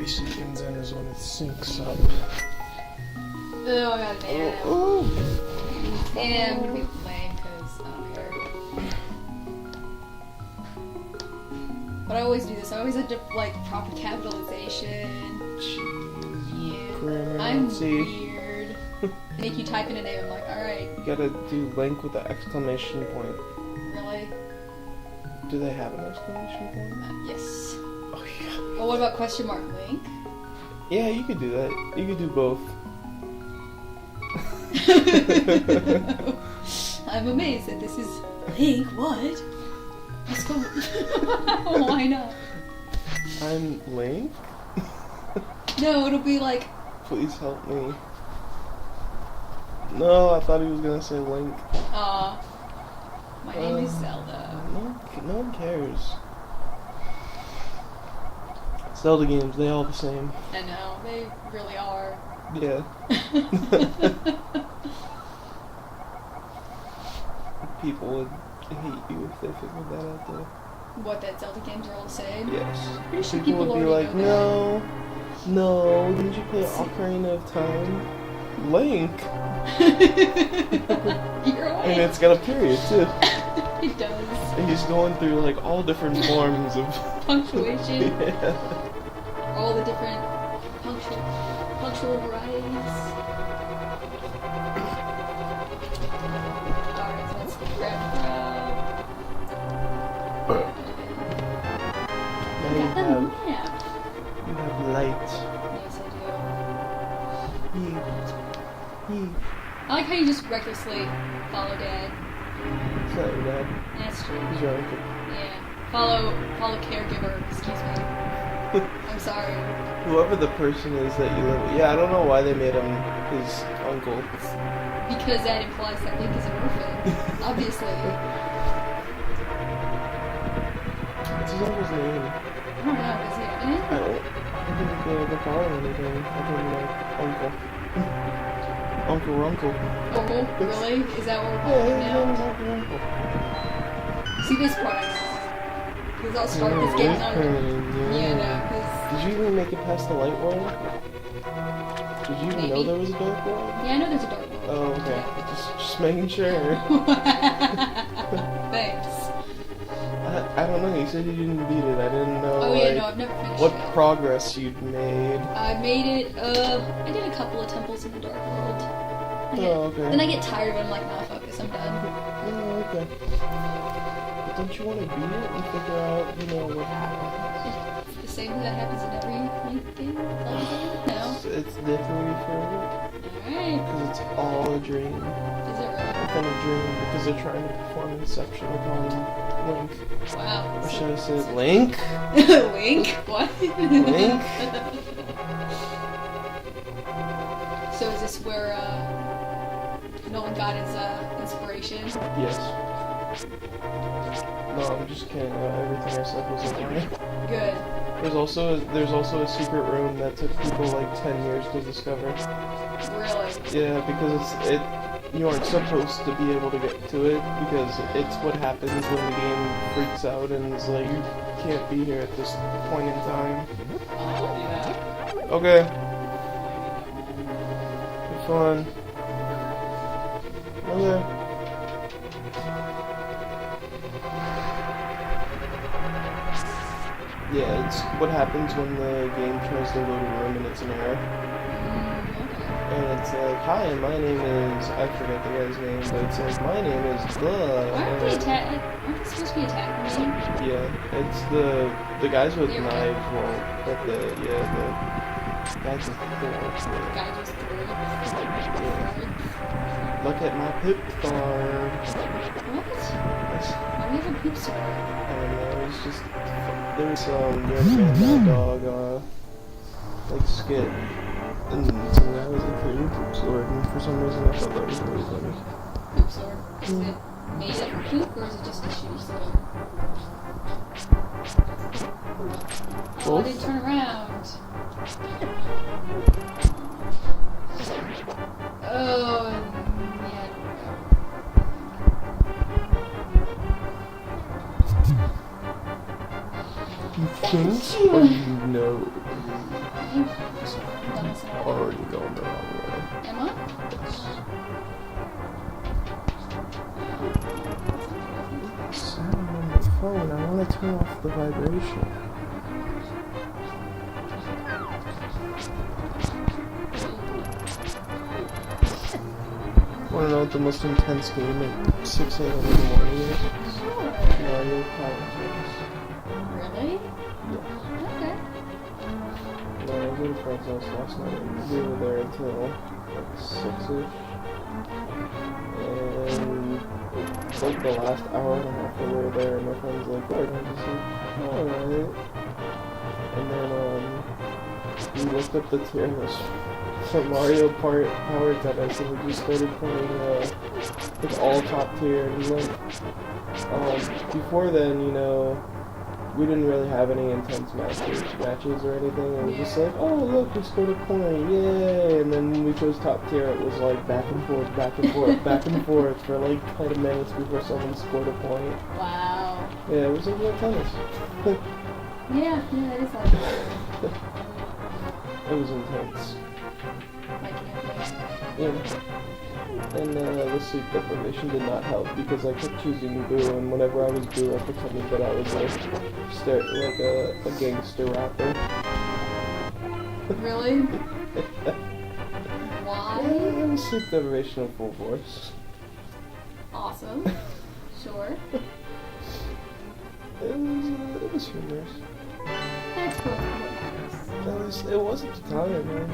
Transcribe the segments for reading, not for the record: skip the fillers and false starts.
seconds in is when it syncs up. Oh, I got an A. Oh. And I'm gonna be playing because I don't care. But I always do this. I always end up like proper capitalization. Jeez, Yeah. grammar I'm Nazi. weird. They make you type in a name. I'm like, alright, You gotta do link with the exclamation point. really? Do they have an exclamation point? Yes. Oh yeah. Well, what about question mark link? Yeah, you could do that. You could do both. I'm amazed that this is link. What? Let's go. Why not? I'm Link? No, it'll be like. Please help me. No, I thought he was gonna say Link. My name is Zelda. No one cares. Zelda games, they all the same. I know, they really are. Yeah. People would hate you if they figured that out though. What, that Zelda games are all the same? Yes. Pretty sure People would be already like, know no, didn't you play Ocarina of Time? Link! You're right. And it's got a period too. It does. And he's going through like all different forms of Punctuation. yeah. All the different punctual varieties. Alright, so let's grab Now the map. you have light. Yes, I Heat. do. I like how you just recklessly follow Dad. It's not your dad. That's true. He's your uncle. Yeah. Follow caregiver, excuse me. I'm sorry. Whoever the person is that you live with. Yeah, I don't know why they made him his uncle. Because that implies that Link is an orphan. Obviously. What's his uncle's name? I don't know, is he in it? I didn't recall anything. I think like uncle. Uncle. Oh, really? Is that what we're Yeah, calling his now? name is Uncle. See this part I know. Because I'll start this game on. Yeah, no, because. Did you even make it past the light world? Did you even know there was a dark world? Yeah, I know there's a dark world. Oh, okay. Just making sure. Thanks. I don't know. You said you didn't beat it. I didn't know. Oh, yeah, no, I've never finished what it. progress you'd made. I made it, I did a couple of temples in the dark world. Okay. Then I get tired of it, I'm like, nah, fuck this, I'm done. Oh, okay. But don't you want to beat it and figure out, what happened? It's the same thing that happens in every Link game? Zelda game? No? It's different for me. Alright. Because it's all a dream. Is it really? Within a dream. Because they're trying to perform Inception upon Link. Wow. Or should I say Link? Link? What? Link? So is this where, Nolan got his, inspiration? Yes. No, I'm just kidding. Everything I said was a lie. Good. There's also a secret room that took people like 10 years to discover. Really? Yeah, because you aren't supposed to be able to get to it because it's what happens when the game freaks out and is like, you can't be here at this point in time. Okay. Have fun. Okay. Yeah, it's what happens when the game tries to load a room and it's an error. And it's like, hi, my name is, I forget the guy's name, but it says, my name is Aren't they supposed to be attacking me? Yeah, it's the guys with knives won't, but the guys with thorns. The guy just threw it. Yeah. Look at my poop sword. What? Why do you have a poop sword? I don't know, it's just, there was some man dog, like skit. And so that was a pretty poop sword, and for some reason I thought that was really funny. Poop sword? Is it made out of poop, or is it just a shitty sword? Oh, I didn't turn around. Oh, yeah. You think? Or you know? That was all. Already going the wrong way. Emma? Sound on the phone. I want to turn off the vibration. Want to know what the most intense game at 6 a.m. in the morning is? Sure. Mario Kart. Really? Yes. Okay. No, I was at a friend's house last night and we were there until like 6-ish. And it's like the last hour and a half that we were there and my friend's like, "Alright," I'm just like, "Alright." And then we looked up the tier list for Mario Kart Power Tennis and we just started playing like all top tier and like before then, you know, we didn't really have any intense matches or anything. It was just like, oh look, we scored a point, yay! And then when we chose top tier, it was like back and forth, back and forth, back and forth for like 10 minutes before someone scored a point. Wow. Yeah, it was like real tennis. Yeah, it is like that. It was intense. Like camping. Yeah. And the sleep deprivation did not help because I kept choosing Boo, and whenever I was Boo, I pretended that I was a gangster rapper. Really? Why? It was sleep deprivation in full force. Awesome. Sure. It was humorous. That's both what matters. It was at the time, man.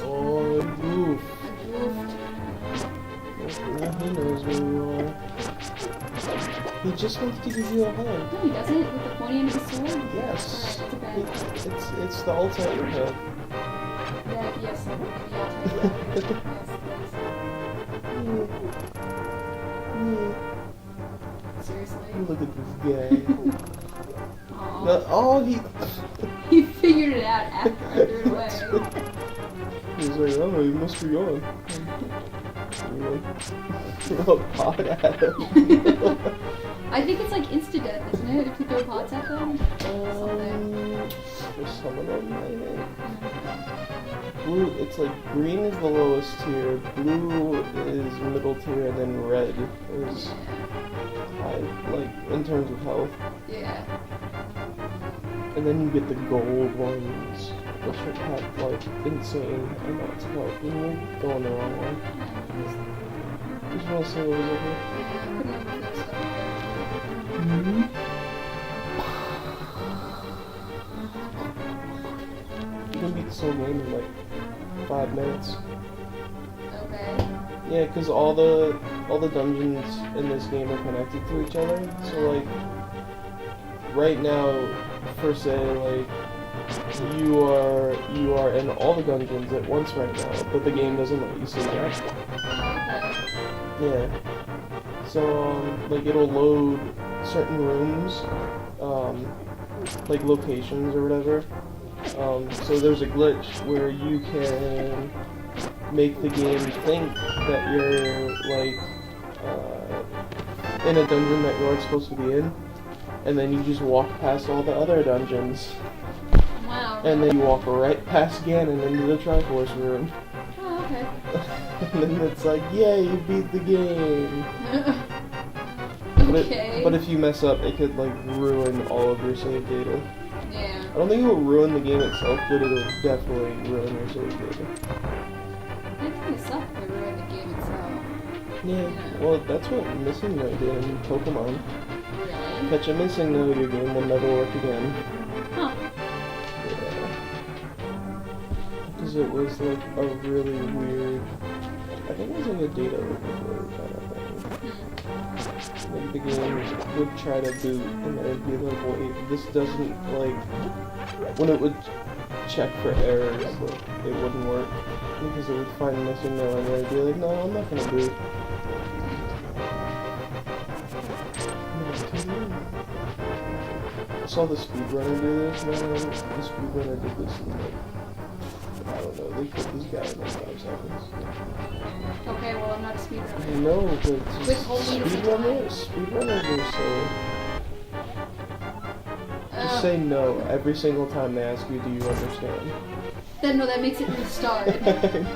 Oh, oof. Now he knows where you are. He just wants to give you a hug. No, he doesn't. With the pointy end of his sword. Yes. Alright, that's a bad. It's the ultimate hug. Yeah. Yes. Yes. Seriously. Look at this guy. Aw. Oh, He figured it out after I threw it away. He's like, oh, he must be gone. Throw a pot at him. I think it's like insta-death, isn't it? If you throw pots at them? Something. For some of them, I think. Blue, it's like green is the lowest tier, blue is middle tier, and then red is high, like, in terms of health. Yeah. And then you get the gold ones, which are have, like, insane amounts of health. And you're going the wrong way. Just want to see what was up here. You can beat this whole game in like 5 minutes. Okay. Yeah, because all the dungeons in this game are connected to each other. So like, right now, per se, like, you are in all the dungeons at once right now, but the game doesn't let you see that. Okay. Yeah. So like it'll load certain rooms, like locations or whatever. So there's a glitch where you can make the game think that you're like in a dungeon that you aren't supposed to be in, and then you just walk past all the other dungeons. Wow. And then you walk right past Ganon into the Triforce room. Oh, okay. And then it's like, yay, you beat the game. Okay. But if you mess up, it could like ruin all of your save data. Yeah. I don't think it will ruin the game itself, but it'll definitely ruin your save data. It kind of sucked to ruin the game itself. Yeah, well, that's what Missing No did in Pokemon. Really? Catch a Missing No, your game will never work again. Huh. Yeah. Because it was like a really weird... I think it was like a data overflow kind of thing. Like the game would try to boot and then it'd be like, wait, this doesn't, like... When it would check for errors, like, it wouldn't work. Because it would find Missing No and then it'd be like, no, I'm not gonna boot. I saw the speedrunner do this, man. The speedrunner did this in like, I don't know, they killed this guy in like 5 seconds. Okay, well, I'm not speedrunner. No, but With homie at the same speedrunners are so... Just say no every single time they ask you, do you understand? Then no, that makes it restart.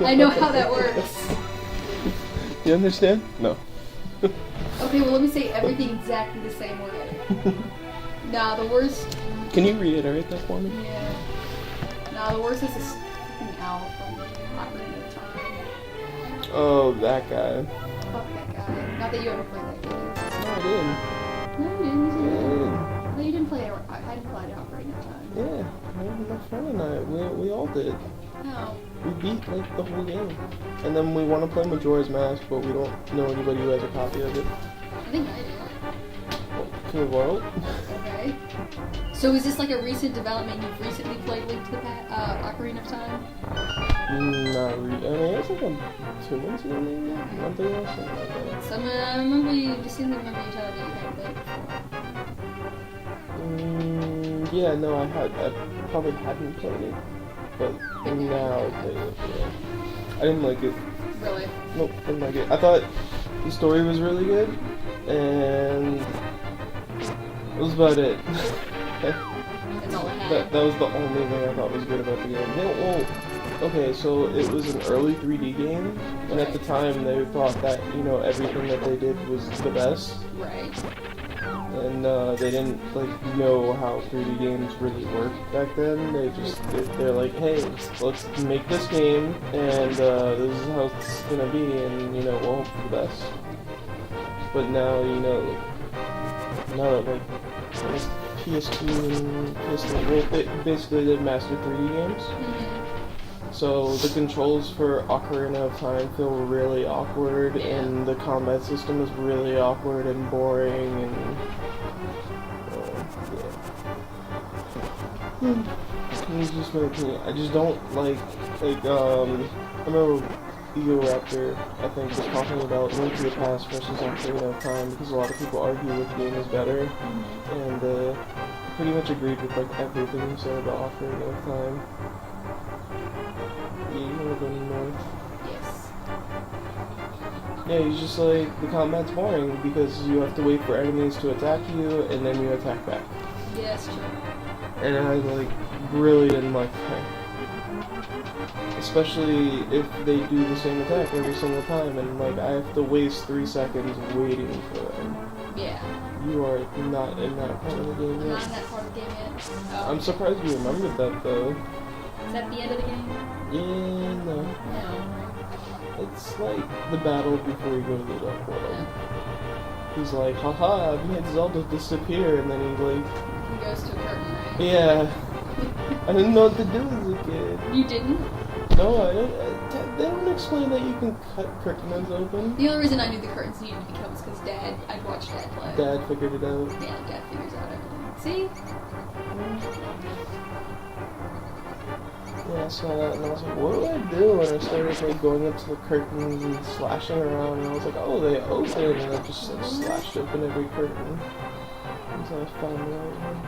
I know how that works. You understand? No. Okay, well let me say everything exactly the same way. Nah, the worst... Can you reiterate that for me? Yeah. Nah, the worst is this fucking owl from Ocarina of Time. Oh, that guy. Fuck that guy. Not that you ever played that game. No, I didn't. No, you didn't. You Yeah, I didn't. didn't. No, you didn't play it. I didn't play it Ocarina of Time. Yeah, my friend and I, we all did. No. We beat like the whole game. And then we want to play Majora's Mask, but we don't know anybody who has a copy of it. I think I do. To the world? Okay. So is this like a recent development? You've recently played Link to the Ocarina of Time? Not really. I mean, it's like 2 months ago, maybe? A month ago, something like that. So I remember you, distinctly remember you telling me you hadn't played it before. Yeah, no, I probably hadn't played it, but now I played it, yeah. I didn't like it. Really? Nope, didn't like it. I thought the story was really good, and that was about it. That's all I had. That was the only thing I thought was good about the game. Yeah, well, okay, so it was an early 3D game, and at the time they thought that, you know, everything that they did was the best. Right. And they didn't like know how 3D games really worked back then. They're like, hey, let's make this game, and this is how it's gonna be, and you know, we'll hope for the best. But now, you know, now that like PS2 and PS3, well, they basically did master 3D games. So the controls for Ocarina of Time feel really awkward, and the combat system is really awkward and boring, and it's just I just don't like I remember Ego Raptor, I think, was talking about Link to the Past versus Ocarina of Time because a lot of people argue which game is better, and pretty much agreed with like everything he said about Ocarina of Time. Yeah, you wanna go north? Yes. Yeah, he's just like, the combat's boring because you have to wait for enemies to attack you and then you attack back. Yeah, that's true. And I like really didn't like that. Especially if they do the same attack every single time and like I have to waste 3 seconds waiting for them. Yeah. You are not in that part of the game I'm yet. not in that part of the game yet. Oh. I'm surprised you remembered that though. Is that the end of the game? Yeah, no. No. It's like the battle before you go to the Dark World. He's like, haha, I made Zelda disappear, and then he like... He goes to a curtain, right? Yeah. I didn't know what to do as a kid. You didn't? No, I didn't. They don't explain that you can cut curtains open. The only reason I knew the curtains needed to be cut was because I'd watched Dad play. Dad figured it out. Yeah, Dad figures out everything. See? Yeah, I saw that and I was like, what do I do? And I started like going up to the curtains and slashing around, and I was like, oh, they open, and I just like slashed open every curtain until I found the right one.